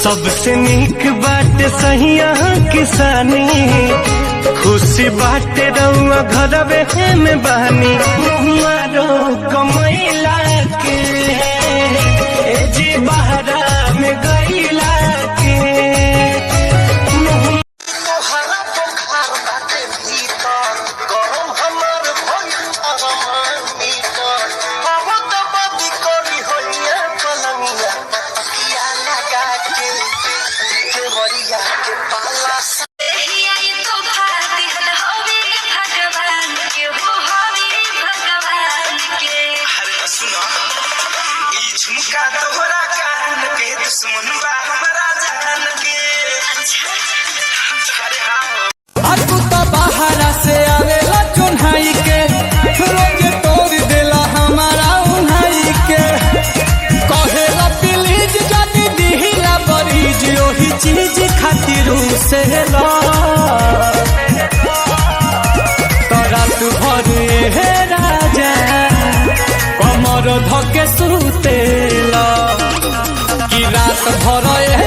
सबसे नीक बाटे सहिया किसानी, खुशी बाटे रउआ घरवे में बहनी। मारो कमैला के जी बहरा में गईला के झुमका तोहरा कान के दुश्मन बा हमरा जान के। अरे हाँ तू तो बाहरा से आवेला चुन्हाई के, रोज तोड़ देला हमारा उन्हाई के। कहेला प्लीज जानी दिहिला बरीज, ओही चीज खातिर से ला तोरा तू भर हे राजा कमर धके सुतेला कि रात भर